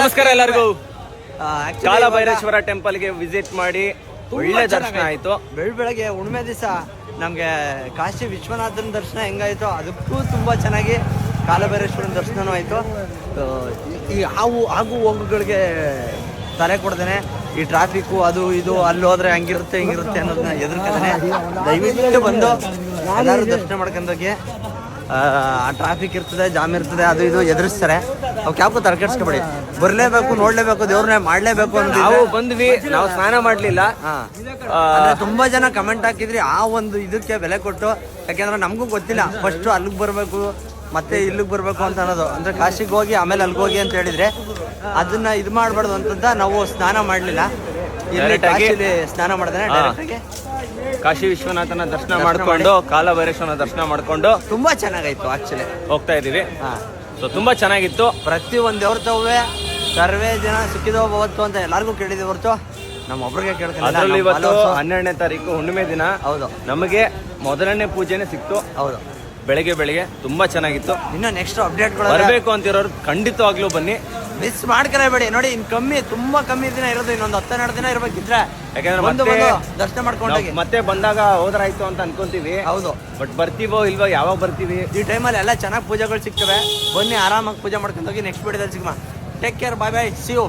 ನಮಸ್ಕಾರ ಎಲ್ಲರಿಗೂ. ಕಾಲಭೈರೇಶ್ವರ ಟೆಂಪಲ್ಗೆ ವಿಸಿಟ್ ಮಾಡಿ ಒಳ್ಳೆ ದರ್ಶನ ಆಯ್ತು. ಬೆಳಗ್ಗೆ ಹುಣ್ಣಿಮೆ ದಿವಸ ನಮಗೆ ಕಾಶಿ ವಿಶ್ವನಾಥನ ದರ್ಶನ ಹೆಂಗಾಯ್ತು ಅದಕ್ಕೂ ತುಂಬ ಚೆನ್ನಾಗಿ ಕಾಲಭೈರೇಶ್ವರನ ದರ್ಶನನೂ ಆಯಿತು. ಈ ಆಗು ಹೋಗುಗಳಿಗೆ ತಲೆ ಕೊಡ್ದೇನೆ ಈ ಟ್ರಾಫಿಕ್ಕು ಅದು ಇದು ಅಲ್ಲಿ ಹೋದ್ರೆ ಹಂಗಿರುತ್ತೆ ಹಿಂಗಿರುತ್ತೆ ಅನ್ನೋದನ್ನ ಎದುರ್ಕೊತಾನೆ ದಯವಿಟ್ಟು ಬಂದು ಎಲ್ಲರೂ ದರ್ಶನ ಮಾಡ್ಕೊಂಡೋಗಿ. ಆ ಟ್ರಾಫಿಕ್ ಇರ್ತದೆ, ಜಾಮ್ ಇರ್ತದೆ, ಅದು ಇದು ಎದುರಿಸ್ತಾರೆ. ಅವ್ಕೆ ಯಾಕೋ ತಲೆ ಕೆಡ್ಸ್ಕೊಬೇಡಿ, ಬರಲೇಬೇಕು, ನೋಡ್ಲೇಬೇಕು, ದೇವ್ರನ್ನೇ ಮಾಡ್ಲೇಬೇಕು ಅಂತ. ನಾವು ಬಂದ್ವಿ, ನಾವು ಸ್ನಾನ ಮಾಡ್ಲಿಲ್ಲ. ತುಂಬಾ ಜನ ಕಮೆಂಟ್ ಹಾಕಿದ್ರಿ ಆ ಒಂದು ಇದಕ್ಕೆ ಬೆಲೆ ಕೊಟ್ಟು. ಯಾಕೆಂದ್ರೆ ನಮಗೂ ಗೊತ್ತಿಲ್ಲ ಫಸ್ಟ್ ಅಲ್ಲಿಗೆ ಬರಬೇಕು ಮತ್ತೆ ಇಲ್ಲಿಗೆ ಬರಬೇಕು ಅಂತ ಅನ್ನೋದು. ಅಂದ್ರೆ ಕಾಶಿಗೆ ಹೋಗಿ ಆಮೇಲೆ ಅಲ್ಲಿಗೆ ಹೋಗಿ ಅಂತ ಹೇಳಿದ್ರೆ ಅದನ್ನ ಇದು ಮಾಡಬಾರ್ದು ಅಂತಂದ ನಾವು ಸ್ನಾನ ಮಾಡಲಿಲ್ಲ. ಇಲ್ಲಿ ಕಾಶಿಲಿ ಸ್ನಾನ ಮಾಡಿದ್ರೆ ಡೈರೆಕ್ಟಾಗಿ ಕಾಶಿ ವಿಶ್ವನಾಥನ ದರ್ಶನ ಮಾಡ್ಕೊಂಡು ಕಾಲಭೈರೇಶ್ವರನ ದರ್ಶನ ಮಾಡ್ಕೊಂಡು ತುಂಬಾ ಚೆನ್ನಾಗಾಯ್ತು. ಆಕ್ಚುಲಿ ಹೋಗ್ತಾ ಇದೀವಿ. ಸೊ ತುಂಬಾ ಚೆನ್ನಾಗಿತ್ತು. ಪ್ರತಿ ಒಂದು ದೇವ್ರತವೇ ಸರ್ವೇ ಜನ ಸುಖಿದೋ ಭವತ್ತು ಅಂತ ಎಲ್ಲರಿಗೂ ಕೇಳಿದೀವಿ ಹೊರತು ನಮ್ಮೊಬ್ರಿಗೆ ಕೇಳ್ಕೊಂಡು. ಅದರಲ್ಲಿ ಇವತ್ತು 12ನೇ ತಾರೀಕು ಹುಣ್ಣಿಮೆ ದಿನ. ಹೌದು, ನಮಗೆ ಮೊದಲನೇ ಪೂಜೆನೆ ಸಿಕ್ತು. ಹೌದು, ಬೆಳಗ್ಗೆ ತುಂಬಾ ಚೆನ್ನಾಗಿತ್ತು. ಇನ್ನು ನೆಕ್ಸ್ಟ್ ಅಪ್ಡೇಟ್ಗಳು ಬರಬೇಕು ಅಂತಿರೋರು ಖಂಡಿತವಾಗ್ಲೂ ಬನ್ನಿ, ಮಿಸ್ ಮಾಡ್ಕೊಳ್ಳೇಬೇಡಿ. ನೋಡಿ ಇನ್ ತುಂಬಾ ಕಮ್ಮಿ ದಿನ ಇರೋದು, ಇನ್ನೊಂದು 10-12 ದಿನ ಇರ್ಬೇಕಿದ್ರೆ. ಯಾಕಂದ್ರೆ ಮತ್ತೆ ದರ್ಶನ ಮಾಡ್ಕೊಂಡೋಗಿ ಮತ್ತೆ ಬಂದಾಗ ಹೋದ್ರಾಯ್ತು ಅಂತ ಅನ್ಕೊಂತೀವಿ. ಹೌದು, ಬಟ್ ಬರ್ತೀವೋ ಇಲ್ವೋ, ಯಾವಾಗ ಬರ್ತೀವಿ. ಈ ಟೈಮಲ್ಲಿ ಎಲ್ಲ ಚೆನ್ನಾಗಿ ಪೂಜೆಗಳು ಸಿಗ್ತವೆ. ಬನ್ನಿ, ಆರಾಮಾಗಿ ಪೂಜೆ ಮಾಡ್ಕೊಂಡೋಗಿ. ನೆಕ್ಸ್ಟ್ ವಿಡಿಯೋದಲ್ಲಿ ಸಿಗ್ಮ. Take care, bye bye, see you.